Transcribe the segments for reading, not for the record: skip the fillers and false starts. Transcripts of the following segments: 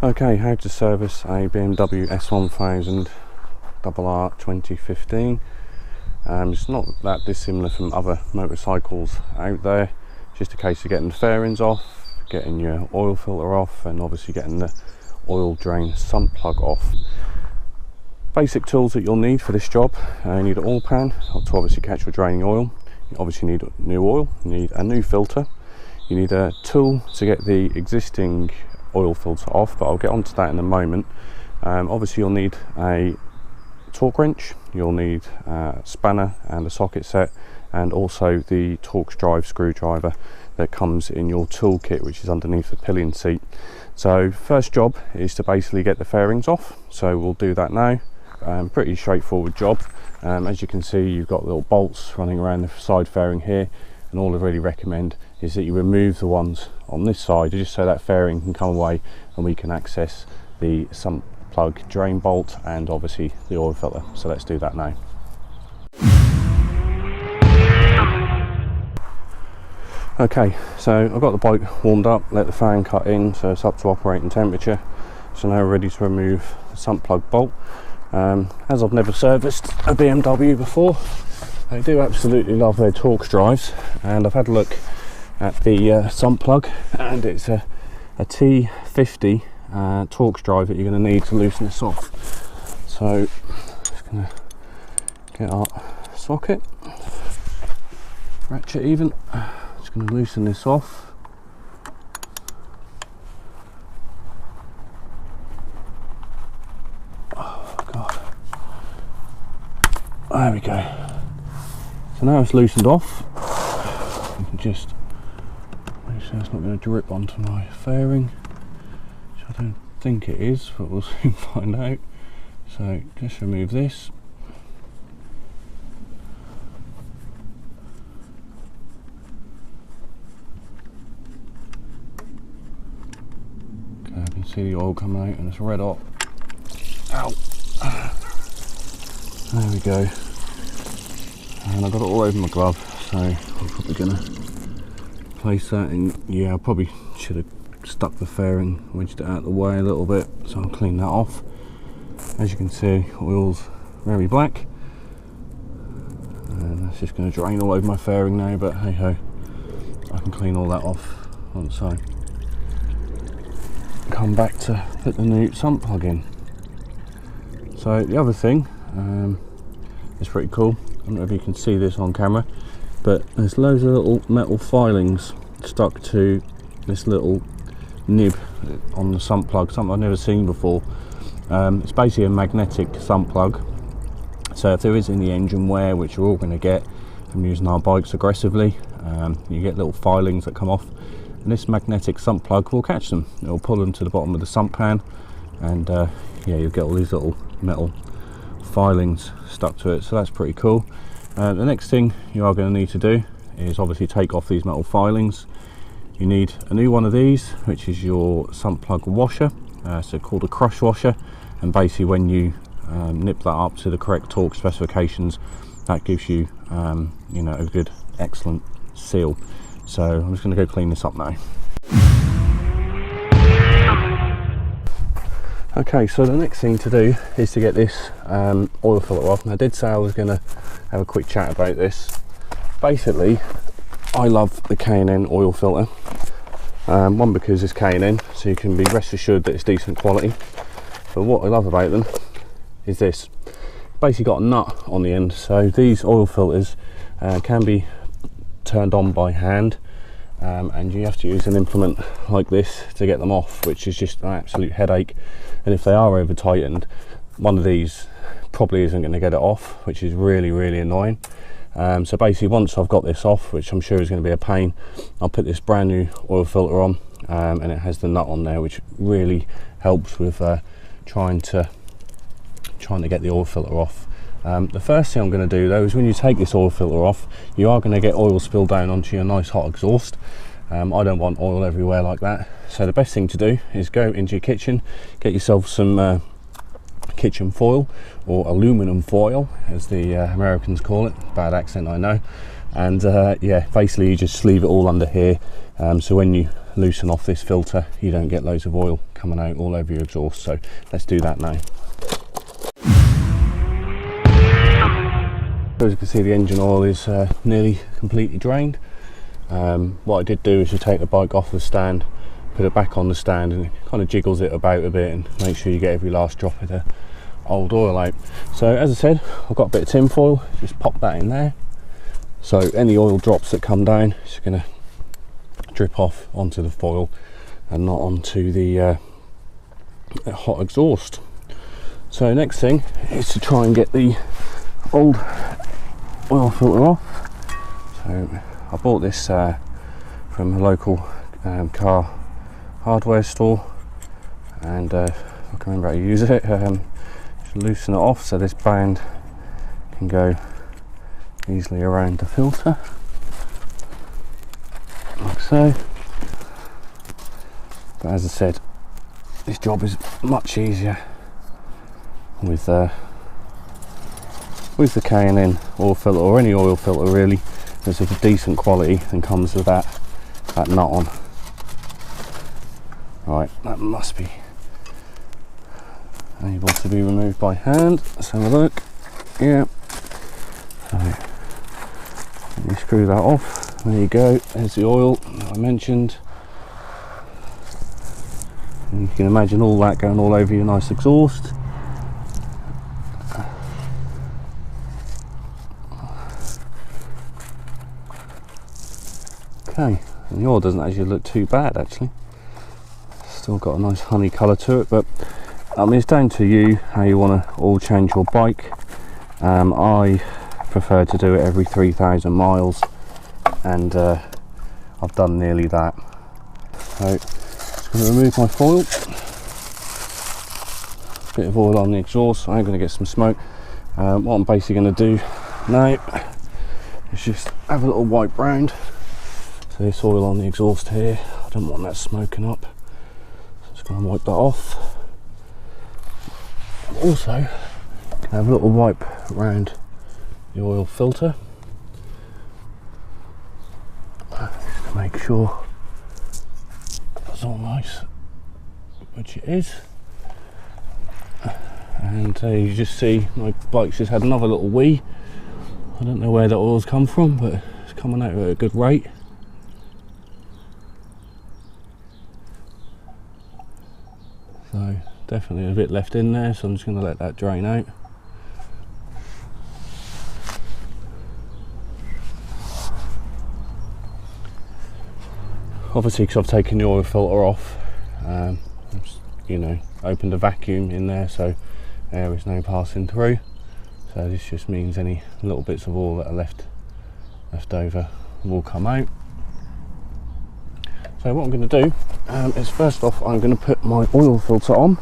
Okay, how to service a BMW S1000RR 2015. It's not that dissimilar from other motorcycles out there. It's just a case of getting the fairings off, getting your oil filter off, and obviously getting the oil drain sump plug off. Basic tools that you'll need for this job: you need an oil pan to obviously catch your draining oil. You obviously need new oil, you need a new filter, you need a tool to get the existing oil filter off, but I'll get onto that in a moment. Obviously you'll need a torque wrench, you'll need a spanner and a socket set, and also the Torx drive screwdriver that comes in your toolkit, which is underneath the pillion seat. So first job is to basically get the fairings off, so we'll do that now. Pretty straightforward job. As you can see, you've got little bolts running around the side fairing here, and all I really recommend is that you remove the ones on this side just so that fairing can come away and we can access the sump plug drain bolt and obviously the oil filter. So let's do that now. Okay, so I've got the bike warmed up, let the fan cut in so it's up to operating temperature. So now we're ready to remove the sump plug bolt. As I've never serviced a BMW before, they do absolutely love their Torx drives, and I've had a look at the sump plug, and it's a T50 Torx drive that you're going to need to loosen this off. So just going to get our socket, ratchet even, just going to loosen this off. Oh God, there we go. So now it's loosened off, you can just make sure it's not going to drip onto my fairing, which I don't think it is, but we'll soon find out. So just remove this. Okay, I can see the oil coming out and it's red hot. Ow! There we go. And I've got it all over my glove, so I'm probably going to place that in. Yeah, I probably should have stuck the fairing, wedged it out of the way a little bit, so I'll clean that off. As you can see, oil's very black, and that's just going to drain all over my fairing now, but hey ho, I can clean all that off once I come back to put the new sump plug in. So the other thing is pretty cool. I don't know if you can see this on camera, but there's loads of little metal filings stuck to this little nib on the sump plug, something I've never seen before. It's basically a magnetic sump plug, so if there is any engine wear, which we're all going to get from using our bikes aggressively, you get little filings that come off, and this magnetic sump plug will catch them. It will pull them to the bottom of the sump pan, and yeah, you'll get all these little metal filings stuck to it, so that's pretty cool. The next thing you are going to need to do is obviously take off these metal filings. You need a new one of these, which is your sump plug washer, so called a crush washer, and basically when you nip that up to the correct torque specifications, that gives you you know, a good excellent seal. So I'm just going to go clean this up now. Okay, so the next thing to do is to get this oil filter off. And I did say I was going to have a quick chat about this. Basically, I love the K&N oil filter. One, because it's K&N, so you can be rest assured that it's decent quality. But what I love about them is this. Basically got a nut on the end, so these oil filters can be turned on by hand. And you have to use an implement like this to get them off, which is just an absolute headache. And if they are over tightened, one of these probably isn't going to get it off, which is really annoying. So basically, once I've got this off, which I'm sure is going to be a pain, I'll put this brand new oil filter on, and it has the nut on there, which really helps with trying to get the oil filter off. The first thing I'm going to do though is, when you take this oil filter off, you are going to get oil spill down onto your nice hot exhaust. I don't want oil everywhere like that, so the best thing to do is go into your kitchen, get yourself some kitchen foil, or aluminum foil as the Americans call it. Bad accent, I know. And yeah, basically you just leave it all under here, so when you loosen off this filter you don't get loads of oil coming out all over your exhaust. So let's do that now. As you can see, the engine oil is nearly completely drained. What I did do is just take the bike off the stand, put it back on the stand, and it kind of jiggles it about a bit and make sure you get every last drop of the old oil out. So as I said, I've got a bit of tin foil, just pop that in there. So any oil drops that come down, it's going to drip off onto the foil and not onto the hot exhaust. So next thing is to try and get the old oil filter off. So I bought this from a local car hardware store, and I can remember how to use it. Just loosen it off so this band can go easily around the filter, like so. But as I said, this job is much easier with the K&N oil filter, or any oil filter really, that's of a decent quality and comes with that nut on. Right, that must be able to be removed by hand. Let's have a look. Yeah. So you screw that off. There you go. There's the oil that I mentioned. And you can imagine all that going all over your nice exhaust. Okay, and the oil doesn't actually look too bad actually. Still got a nice honey colour to it, but I mean, it's down to you how you want to oil change your bike. I prefer to do it every 3,000 miles, and I've done nearly that. So just going to remove my foil. Bit of oil on the exhaust, so I'm going to get some smoke. What I'm basically going to do now is just have a little wipe round. So this oil on the exhaust here, I don't want that smoking up. So just going to wipe that off. Also, can have a little wipe around the oil filter, just to make sure it's all nice, which it is. And you just see my bike's just had another little wee. I don't know where that oil's come from, but it's coming out at a good rate. So definitely a bit left in there, so I'm just going to let that drain out. Obviously, because I've taken the oil filter off, you know, opened a vacuum in there so air is now passing through. So this just means any little bits of oil that are left over will come out. So what I'm going to do is, first off, I'm going to put my oil filter on.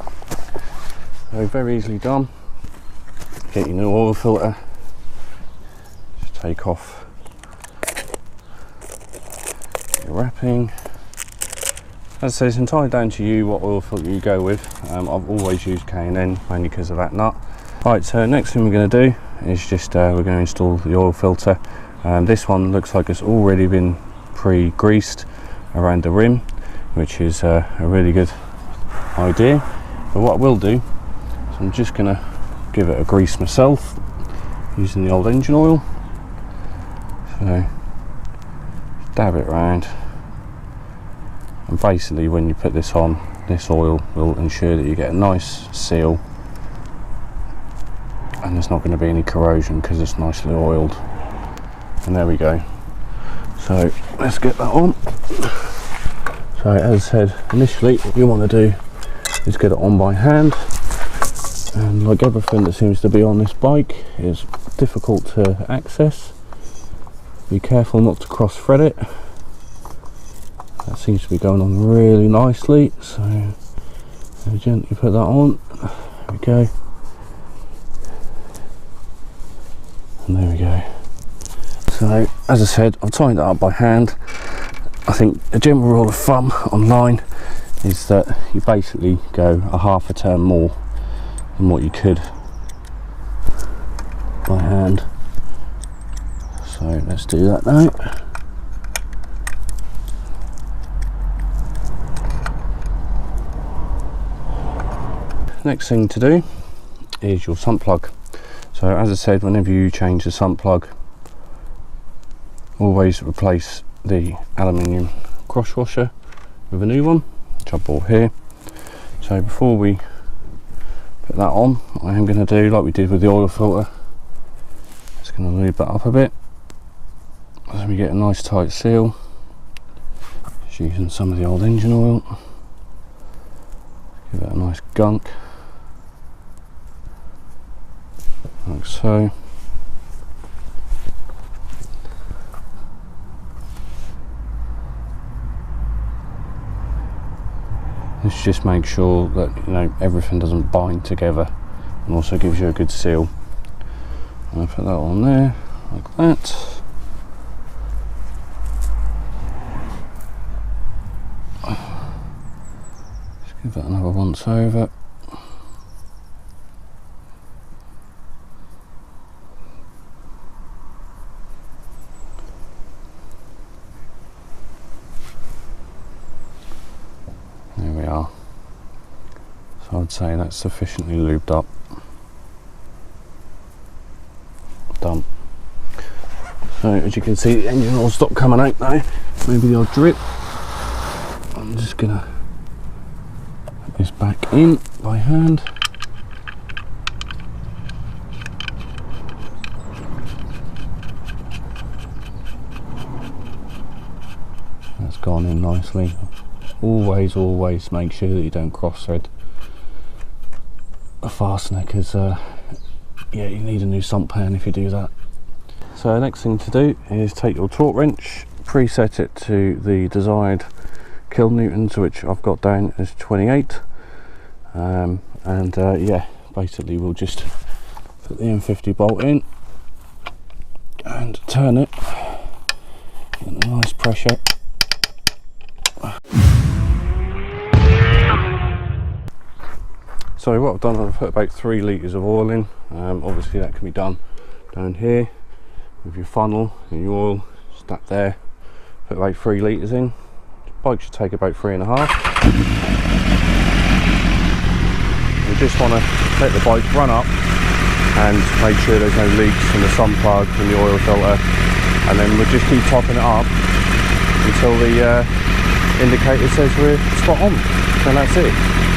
So very easily done. Get your new oil filter. Just take off your wrapping. As I say, it's entirely down to you what oil filter you go with. I've always used K&N mainly because of that nut. Right, so next thing we're going to do is just we're going to install the oil filter. This one looks like it's already been pre-greased around the rim, which is a really good idea. But what I will do is I'm just going to give it a grease myself using the old engine oil. So dab it round, and basically when you put this on, this oil will ensure that you get a nice seal and there's not going to be any corrosion because it's nicely oiled. And there we go. So let's get that on. So as I said initially, what you want to do is get it on by hand, and like everything that seems to be on this bike, is difficult to access. Be careful not to cross thread it. That seems to be going on really nicely, so gently put that on. There we go. And there we go. So as I said, I've tightened it up by hand. I think the general rule of thumb online is that you basically go a half a turn more than what you could by hand. So let's do that now. Next thing to do is your sump plug. So as I said, whenever you change the sump plug, always replace the aluminium cross washer with a new one, which I bought here. So before we put that on, I am going to do like we did with the oil filter. Just going to lube that up a bit so we get a nice tight seal. Just using some of the old engine oil. Give it a nice gunk, like so. This just makes sure that, you know, everything doesn't bind together, and also gives you a good seal. I'll put that on there like that. Just give that another once over. There we are. So I'd say that's sufficiently lubed up. Done. So as you can see, the engine will stop coming out now. Maybe the odd drip. I'm just gonna put this back in by hand. That's gone in nicely. Always make sure that you don't cross thread a fastener, because yeah, you need a new sump pan if you do that. So the next thing to do is take your torque wrench, preset it to the desired kilonewtons, which I've got down as 28, and yeah, basically we'll just put the M50 bolt in and turn it, get a nice pressure. So what I've done, I've put about 3 litres of oil in. Obviously that can be done down here with your funnel and your oil, stuck there. Put about 3 litres in. The bike should take about 3.5. You just want to let the bike run up and make sure there's no leaks from the sump plug and the oil filter, and then we'll just keep topping it up until the indicator says we're spot on, and that's it.